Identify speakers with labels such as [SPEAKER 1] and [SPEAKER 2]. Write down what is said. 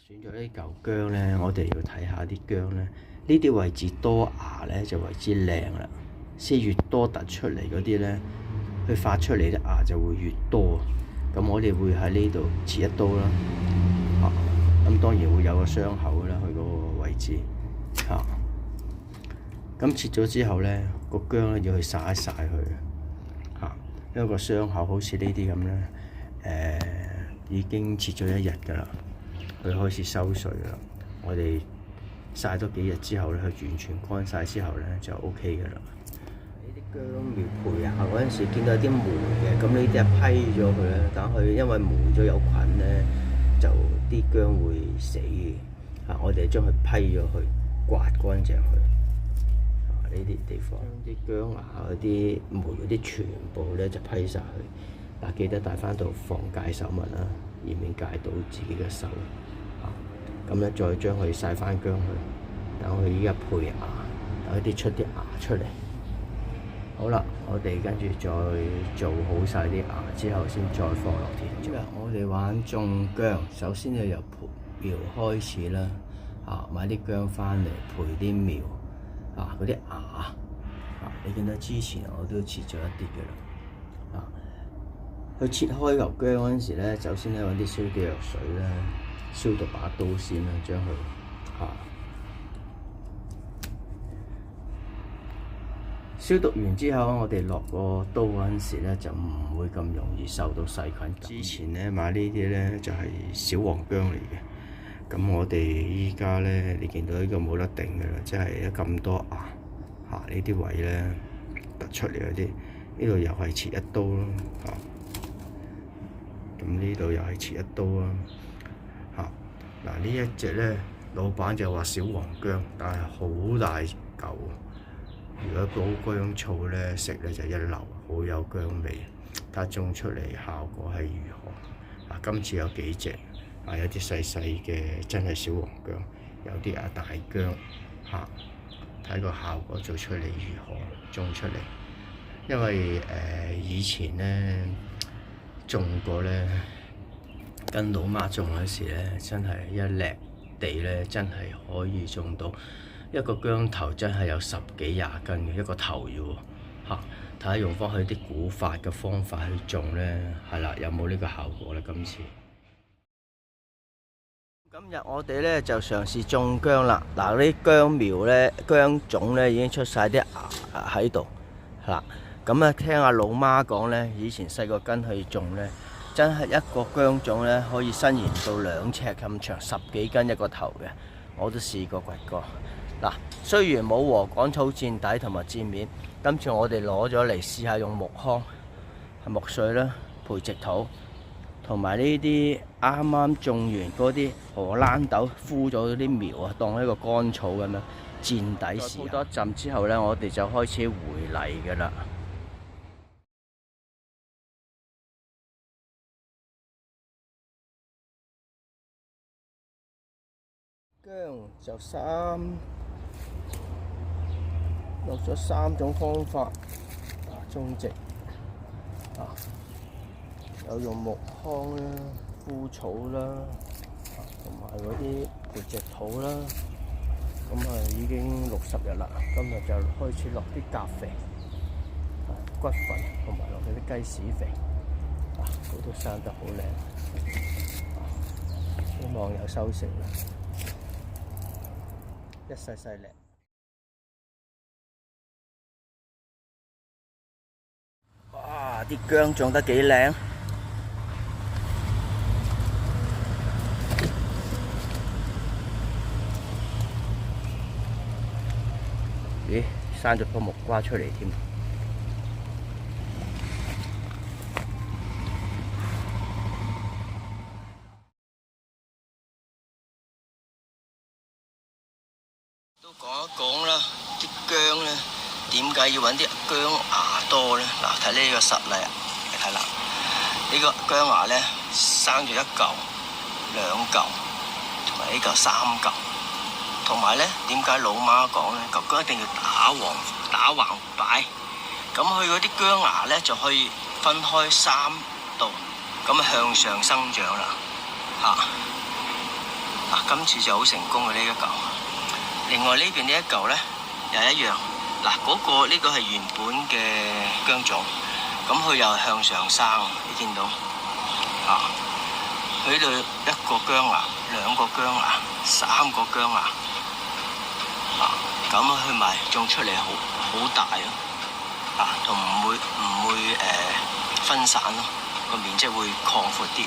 [SPEAKER 1] 選咗呢嚿薑呢，我哋要睇下啲薑呢，呢啲位置多芽呢就為之靚啦。先越多突出嚟嗰啲呢，佢發出嚟啲芽就會越多。咁我哋會喺呢度切一刀啦。咁當然會有個傷口啦，佢嗰個位置咁切咗之後呢，個薑呢要去曬一曬佢因為個傷口好似呢啲咁呢，已經切咗1日㗎啦。佢開始收水啦，我哋曬多幾日之後咧，佢完全乾晒之後咧就 OK 嘅啦。呢啲薑苗培芽嗰陣時見到有啲霉嘅，咁呢啲批咗佢啦。等佢因為霉咗有菌咧，就啲薑會死嘅。我哋將佢批咗去，刮乾淨佢。呢啲地方，將啲薑芽嗰啲霉嗰啲全部咧就批晒佢。記得帶翻到防戒手襪啦，以免戒到自己嘅手。咁咧，再將佢曬翻薑去，等佢依家培芽，等佢出啲芽出嚟。好啦，我哋跟住再做好晒啲芽之後，先再放落田。今日我哋玩種薑，首先就由培苗開始啦。買啲薑翻嚟培啲苗，嗰啲芽，你見到之前我都切咗一啲嘅啦。佢切開嚿薑嗰陣時咧，首先咧揾啲消毒藥水咧。消毒把刀先啦，將佢消毒完之後，我哋落個刀嗰陣時咧，就唔會咁容易受到細菌。之前咧買呢啲咧就係小黃薑嚟嘅，咁我哋依家咧，你見到呢個冇得頂嘅啦，即係咁多芽呢啲位咧突出嚟嗰啲，呢度又係切一刀咯咁呢度又係切一刀啦。呢一隻咧，老闆就話小黃薑，但係好大嚿。如果煲薑醋咧食咧就一流，好有薑味。睇下種出嚟效果係如何？今次有幾隻，有啲細細嘅真係小黃薑，有啲大薑睇個效果做出嚟如何？種出嚟，因為以前咧種過咧。跟老媽種嗰時咧，真係一瀝地咧，真係可以種到一個薑頭，真係有10幾20斤嘅一個頭要睇下用翻佢啲古法嘅方法去種咧，係啦，有冇呢個效果咧？今次今日我哋咧就嘗試種薑啦。嗱，啲薑苗咧、薑種咧已經出晒啲芽喺度啦。咁啊，聽阿老媽講咧，以前細個跟佢種咧。真係一個薑種咧，可以伸延到2尺咁長，10幾斤一個頭嘅，我都試過掘過。嗱，雖然冇禾稈草墊底同埋墊面，今次我哋攞咗嚟試下用木糠、木碎啦、培植土，同埋呢啲啱啱種完嗰啲荷蘭豆枯咗啲苗啊，當一個乾草咁樣墊底試。鋪多一陣之後咧，我哋就開始回泥㗎啦。薑就用咗3種方法種植有用木糠啦、枯草啦，同埋嗰啲培植土啦。咁已經60日啦，今日就開始落啲鉀肥、骨粉，同埋落嗰啲雞屎肥。佢都生得好靚，希望有收成啦。一細細粒，哇！啲薑種得幾靚，咦？生咗棵木瓜出嚟添。都講一講啦，啲薑咧點解要揾啲薑芽多咧？嗱，睇呢個實例啊，你睇啦，呢個薑芽咧生咗1嚿、2嚿，同埋呢嚿3嚿，同埋咧點解老媽講咧，嚿薑一定要打橫擺，咁佢嗰啲薑芽咧就可以分開3度，咁向上生長啦，今次就好成功嘅呢一嚿。另外呢邊呢一嚿咧又一樣。嗱，呢個係原本嘅薑種，咁佢又向上生，你見到啊？佢度一個薑芽、兩個薑芽、三個薑芽啊，咁佢咪種出嚟好大咯啊，同唔會分散咯，個面積會擴闊啲。